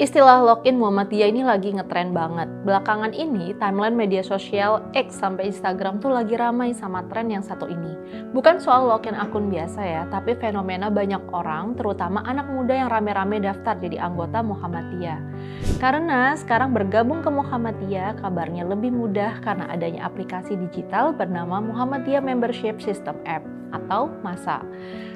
Istilah login Muhammadiyah ini lagi ngetren banget. Belakangan ini, timeline media sosial X sampai Instagram tuh lagi ramai sama tren yang satu ini. Bukan soal login akun biasa ya, tapi fenomena banyak orang, terutama anak muda yang rame-rame daftar jadi anggota Muhammadiyah. Karena sekarang bergabung ke Muhammadiyah kabarnya lebih mudah karena adanya aplikasi digital bernama Muhammadiyah Membership System App atau MASA.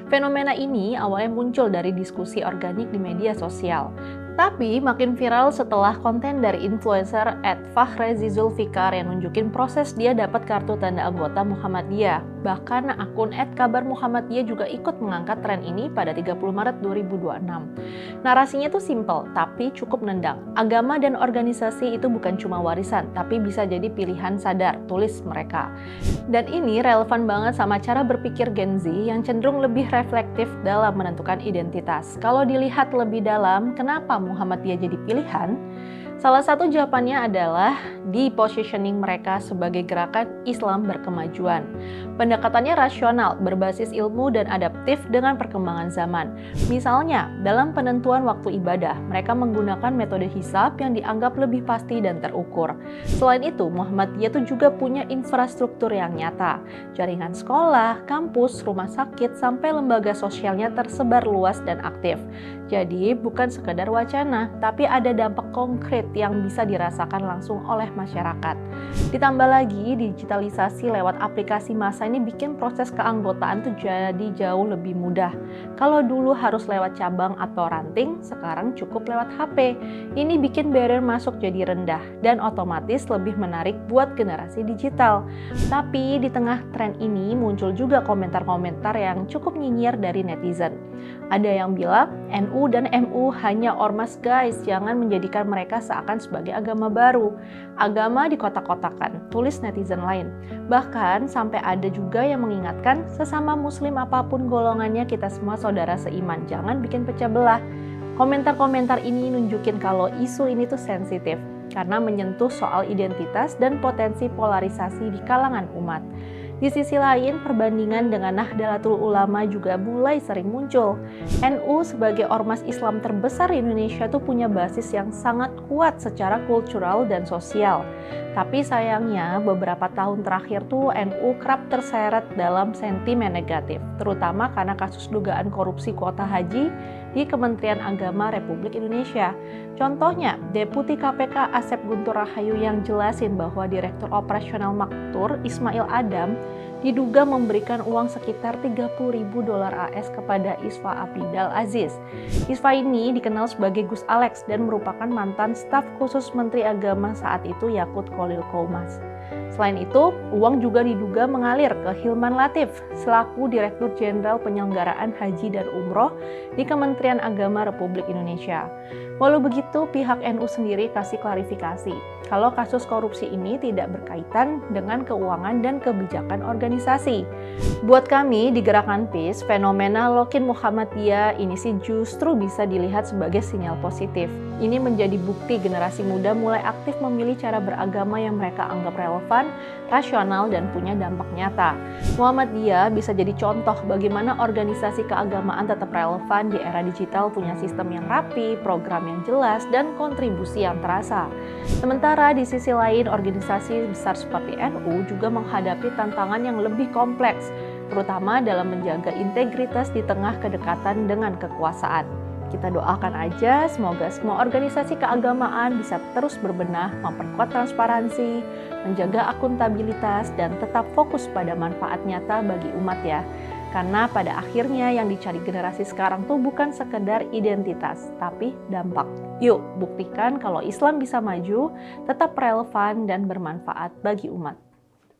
Fenomena ini awalnya muncul dari diskusi organik di media sosial. Tapi makin viral setelah konten dari influencer @Fahrezi Zulfikar yang nunjukin proses dia dapat kartu tanda anggota Muhammadiyah. Bahkan akun @kabarmuhammadiyah juga ikut mengangkat tren ini pada 30 Maret 2026. Narasinya tuh simple, tapi cukup nendang. Agama dan organisasi itu bukan cuma warisan, tapi bisa jadi pilihan sadar, tulis mereka. Dan ini relevan banget sama cara berpikir Gen Z yang cenderung lebih reflektif dalam menentukan identitas. Kalau dilihat lebih dalam, kenapa Muhammadiyah jadi pilihan? Salah satu jawabannya adalah di positioning mereka sebagai gerakan Islam berkemajuan. Pendekatannya rasional, berbasis ilmu dan adaptif dengan perkembangan zaman. Misalnya, dalam penentuan waktu ibadah, mereka menggunakan metode hisab yang dianggap lebih pasti dan terukur. Selain itu, Muhammadiyah itu juga punya infrastruktur yang nyata. Jaringan sekolah, kampus, rumah sakit, sampai lembaga sosialnya tersebar luas dan aktif. Jadi, bukan sekedar wacana, tapi ada dampak konkret yang bisa dirasakan langsung oleh masyarakat. Ditambah lagi, digitalisasi lewat aplikasi MASA ini bikin proses keanggotaan tuh jadi jauh lebih mudah. Kalau dulu harus lewat cabang atau ranting, sekarang cukup lewat HP. Ini bikin barrier masuk jadi rendah dan otomatis lebih menarik buat generasi digital. Tapi di tengah tren ini muncul juga komentar-komentar yang cukup nyinyir dari netizen. Ada yang bilang, NU dan MU hanya ormas guys, jangan menjadikan mereka seakan sebagai agama baru. Agama dikotak-kotakan, tulis netizen lain. Bahkan sampai ada juga yang mengingatkan, sesama muslim apapun golongannya kita semua saudara seiman, jangan bikin pecah belah. Komentar-komentar ini nunjukin kalau isu ini tuh sensitif, karena menyentuh soal identitas dan potensi polarisasi di kalangan umat. Di sisi lain, perbandingan dengan Nahdlatul Ulama juga mulai sering muncul. NU sebagai ormas Islam terbesar di Indonesia tuh punya basis yang sangat kuat secara kultural dan sosial. Tapi sayangnya beberapa tahun terakhir tuh NU kerap terseret dalam sentimen negatif, terutama karena kasus dugaan korupsi kuota haji di Kementerian Agama Republik Indonesia. Contohnya, Deputi KPK Asep Guntur Rahayu yang jelasin bahwa Direktur Operasional Maktur Ismail Adam diduga memberikan uang sekitar $30.000 AS kepada Isfa Abidal Aziz. Isfa ini dikenal sebagai Gus Alex dan merupakan mantan staf khusus Menteri Agama saat itu Yakut Khalil Qomas. Selain itu, uang juga diduga mengalir ke Hilman Latif selaku Direktur Jenderal Penyelenggaraan Haji dan Umroh di Kementerian Agama Republik Indonesia. Walau begitu, pihak NU sendiri kasih klarifikasi kalau kasus korupsi ini tidak berkaitan dengan keuangan dan kebijakan organisasi. Buat kami di Gerakan PIS, fenomena login Muhammadiyah ini sih justru bisa dilihat sebagai sinyal positif. Ini menjadi bukti generasi muda mulai aktif memilih cara beragama yang mereka anggap relevan, rasional, dan punya dampak nyata. Muhammadiyah bisa jadi contoh bagaimana organisasi keagamaan tetap relevan di era digital, punya sistem yang rapi, program yang jelas, dan kontribusi yang terasa. Sementara di sisi lain, organisasi besar seperti NU juga menghadapi tantangan yang lebih kompleks, terutama dalam menjaga integritas di tengah kedekatan dengan kekuasaan. Kita doakan aja semoga semua organisasi keagamaan bisa terus berbenah, memperkuat transparansi, menjaga akuntabilitas, dan tetap fokus pada manfaat nyata bagi umat ya. Karena pada akhirnya yang dicari generasi sekarang tuh bukan sekedar identitas, tapi dampak. Yuk, buktikan kalau Islam bisa maju, tetap relevan dan bermanfaat bagi umat.